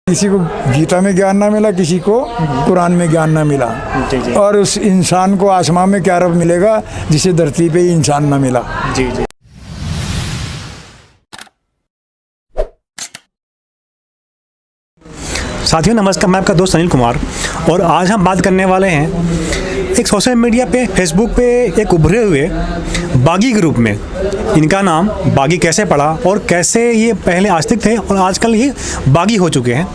किसी को गीता में ज्ञान ना मिला, किसी को कुरान में ज्ञान ना मिला। जी जी और उस इंसान को आसमान में क्या रब मिलेगा जिसे धरती पे ही इंसान ना मिला। जी जी। साथियों नमस्कार, मैं आपका दोस्त अनिल कुमार और आज हम बात करने वाले हैं एक सोशल मीडिया पे फेसबुक पे एक उभरे हुए बागी ग्रुप में। इनका नाम बागी कैसे पड़ा और कैसे ये पहले आस्तिक थे और आजकल ये बागी हो चुके हैं,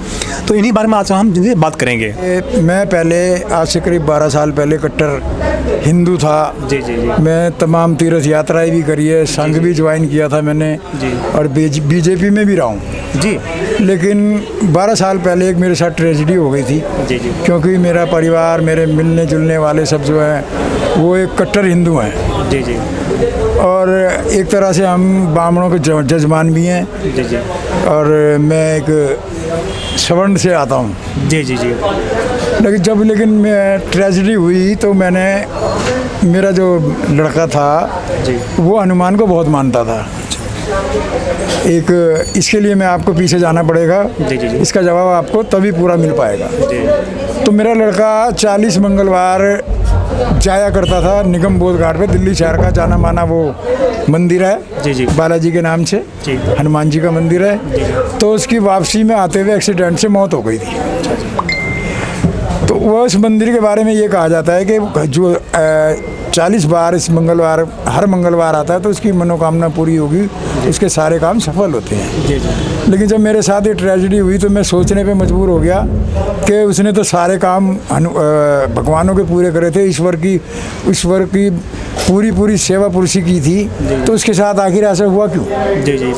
तो इन्हीं बारे में आज हम जिनसे बात करेंगे। मैं पहले आज से करीब 12 साल पहले कट्टर हिंदू था। जी जी जी। मैं तमाम तीर्थ यात्राएं भी करी है, संघ भी ज्वाइन किया था मैंने जी। और बीजेपी में भी रहा हूँ जी। लेकिन 12 साल पहले एक मेरे साथ ट्रेजेडी हो गई थी। जी जी। क्योंकि मेरा परिवार, मेरे मिलने जुलने वाले सब जो हैं वो एक कट्टर हिंदू हैं। जी जी। और एक तरह से हम ब्राह्मणों के जजमान भी हैं। जी जी। और मैं एक सवर्ण से आता हूँ। जी जी जी। लेकिन मैं ट्रेजेडी हुई तो मेरा जो लड़का था जी। वो हनुमान को बहुत मानता था। इसके लिए मैं आपको पीछे जाना पड़ेगा। जी जी जी। इसका जवाब आपको तभी पूरा मिल पाएगा। जी। तो मेरा लड़का 40 मंगलवार जाया करता था निगम बोध घाट पे, दिल्ली शहर का जाना माना वो मंदिर है। जी जी। बालाजी के नाम से जी। हनुमान जी का मंदिर है। तो उसकी वापसी में आते हुए एक्सीडेंट से मौत हो गई थी। तो वह उस मंदिर के बारे में ये कहा जाता है कि जो 40 बार इस मंगलवार हर मंगलवार आता है तो उसकी मनोकामना पूरी होगी, उसके सारे काम सफल होते हैं। जी जी। लेकिन जब मेरे साथ ये ट्रेजेडी हुई तो मैं सोचने पे मजबूर हो गया कि उसने तो सारे काम भगवानों के पूरे करे थे, ईश्वर की पूरी सेवा पुरुषी की थी, तो उसके साथ आखिर ऐसा हुआ क्यों? जी जी।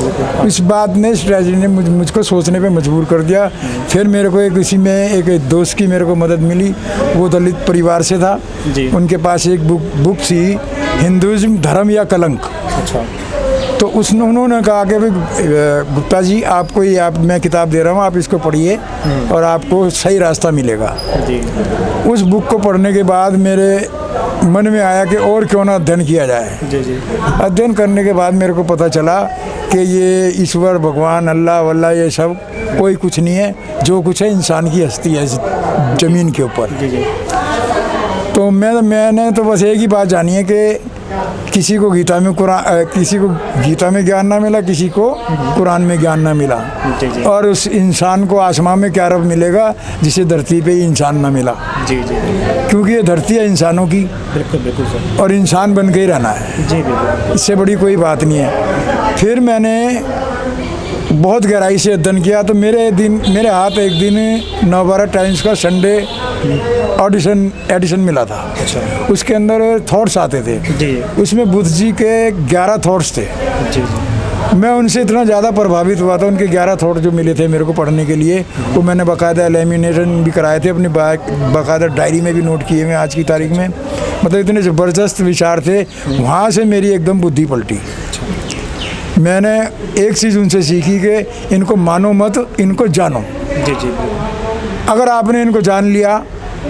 इस बात ने, इस ट्रेजेडी ने मुझको सोचने पे मजबूर कर दिया। फिर मेरे को एक दोस्त की मेरे को मदद मिली। वो दलित परिवार से था। जी। उनके पास एक बुक थी, हिंदुइज्म धर्म या कलंक। अच्छा। तो उन्होंने कहा कि गुप्ता जी मैं किताब दे रहा हूँ, आप इसको पढ़िए और आपको सही रास्ता मिलेगा। जी। उस बुक को पढ़ने के बाद मेरे मन में आया कि और क्यों ना अध्ययन किया जाए। जी जी। अध्ययन करने के बाद मेरे को पता चला कि ये ईश्वर, भगवान, अल्लाह वल्लाह ये सब कोई कुछ नहीं है। जो कुछ है इंसान की हस्ती है ज़मीन के ऊपर। जी जी। तो मैंने तो बस एक ही बात जानी है कि किसी को गीता में ज्ञान ना मिला, किसी को कुरान में ज्ञान ना मिला। जी जी। और उस इंसान को आसमान में क्या रब मिलेगा जिसे धरती पे ही इंसान ना मिला। जी जी। क्योंकि ये धरती है इंसानों की, बिल्कुल बिल्कुल सर। और इंसान बन के ही रहना है। जी बिल्कुल। इससे बड़ी कोई बात नहीं है। फिर मैंने बहुत गहराई से अध्ययन किया तो मेरे हाथ एक दिन नवभारत टाइम्स का संडे एडिशन मिला था। अच्छा। उसके अंदर थॉट्स आते थे। जी। उसमें बुद्ध जी के 11 थॉट्स थे। जी जी। मैं उनसे इतना ज़्यादा प्रभावित हुआ था, उनके 11 थॉट जो मिले थे मेरे को पढ़ने के लिए, वो मैंने बाकायदा लेमिनेशन भी कराए थे, अपनी बाकायदा डायरी में भी नोट किए हुए आज की तारीख में। मतलब इतने ज़बरदस्त विचार थे। वहाँ से मेरी एकदम बुद्धि पलटी। मैंने एक चीज़ उनसे सीखी कि इनको मानो मत, इनको जानो। जी जी। अगर आपने इनको जान लिया,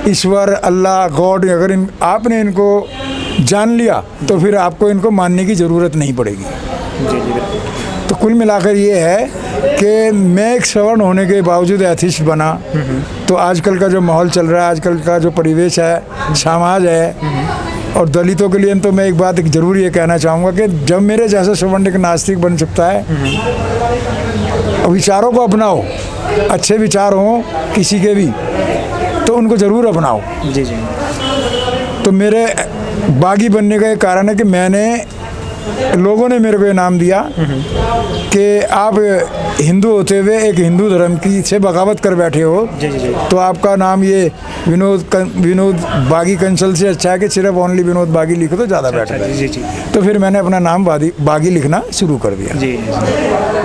ईश्वर, अल्लाह, गॉड, अगर आपने इनको जान लिया तो फिर आपको इनको मानने की ज़रूरत नहीं पड़ेगी। जी जी। तो कुल मिलाकर ये है कि मैं एक सवर्ण होने के बावजूद एथिस्ट बना। तो आजकल का जो माहौल चल रहा है, आजकल का जो परिवेश है, समाज है, और दलितों के लिए तो मैं एक बात ज़रूर ये कहना चाहूँगा कि जब मेरे जैसा सवर्ण एक नास्तिक बन सकता है, विचारों को अपनाओ, अच्छे विचार हों किसी के भी तो उनको ज़रूर अपनाओ। जी जी। तो मेरे बागी बनने का एक कारण है कि लोगों ने मेरे को इनाम दिया कि आप हिंदू होते हुए एक हिंदू धर्म की से बगावत कर बैठे हो। जी जी जी। तो आपका नाम ये विनोद बागी कंसल से अच्छा है कि सिर्फ ओनली विनोद बागी लिखो तो ज़्यादा बेटर है। जी जी। तो फिर मैंने अपना नाम बागी लिखना शुरू कर दिया। जी।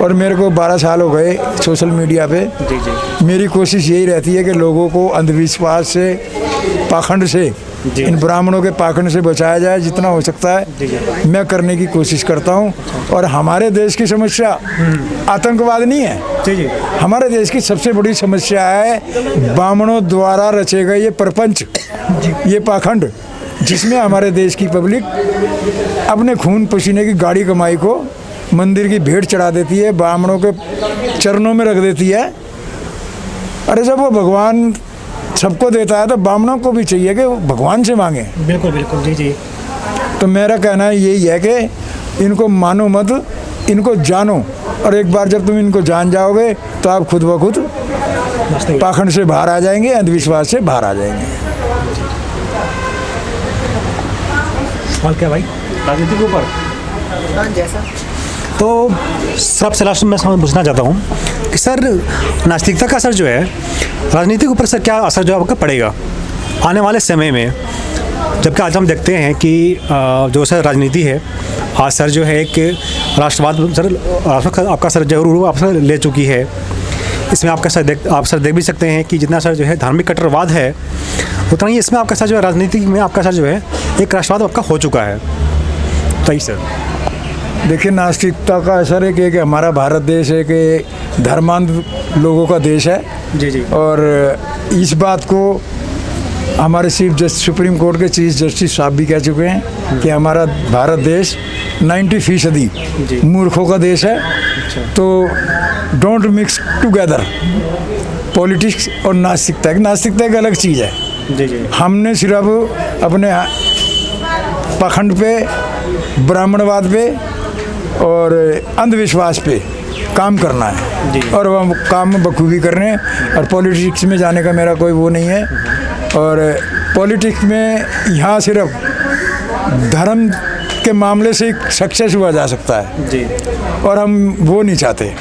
और मेरे को 12 साल हो गए सोशल मीडिया पे। जी जी। मेरी कोशिश यही रहती है कि लोगों को अंधविश्वास से, पाखंड से, इन ब्राह्मणों के पाखंड से बचाया जाए जितना हो सकता है। मैं करने की कोशिश करता हूँ। और हमारे देश की समस्या आतंकवाद नहीं है। जी जी। हमारे देश की सबसे बड़ी समस्या है ब्राह्मणों द्वारा रचे गए ये प्रपंच, ये पाखंड, जिसमें हमारे देश की पब्लिक अपने खून पसीने की गाड़ी कमाई को मंदिर की भेंट चढ़ा देती है, ब्राह्मणों के चरणों में रख देती है अरे जब वो भगवान सबको देता है तो ब्राह्मणों को भी चाहिए कि वो भगवान से मांगे। बिल्कुल बिल्कुल, जी जी। तो मेरा कहना यही है कि इनको मानो मत, इनको जानो, और एक बार जब तुम इनको जान जाओगे तो आप खुद ब खुद पाखंड से बाहर आ जाएंगे, अंधविश्वास से बाहर आ जाएंगे। सवाल क्या भाई, राजनीति के ऊपर? तो सबसे लास्ट में मैं पूछना चाहता हूँ कि सर, नास्तिकता का असर जो है राजनीति के ऊपर सर क्या असर जो है आपका पड़ेगा आने वाले समय में? जबकि आज हम देखते हैं कि जो सर राजनीति है आज सर जो है एक राष्ट्रवाद सर आपका सर जरूर आप सर ले चुकी है। इसमें आपका सर आप सर देख भी सकते हैं कि जितना सर जो है धार्मिक कट्टरवाद है उतना ही इसमें आपका सर जो है राजनीति में आपका सर जो है एक राष्ट्रवाद आपका हो चुका है। सही सर। देखिए, नास्तिकता का असर है कि हमारा भारत देश एक धर्मांध लोगों का देश है। जी जी। और इस बात को हमारे सुप्रीम कोर्ट के चीफ जस्टिस साहब भी कह चुके हैं कि हमारा भारत देश 90% मूर्खों का देश है। तो डोंट मिक्स टुगेदर पॉलिटिक्स और नास्तिकता। नास्तिकता एक अलग चीज़ है। जी जी। हमने सिर्फ अपने पाखंड पे, ब्राह्मणवाद पे और अंधविश्वास पे काम करना है और हम काम में बखूबी कर रहे हैं। और पॉलिटिक्स में जाने का मेरा कोई वो नहीं है। और पॉलिटिक्स में यहाँ सिर्फ धर्म के मामले से सक्सेस हुआ जा सकता है जी। और हम वो नहीं चाहते।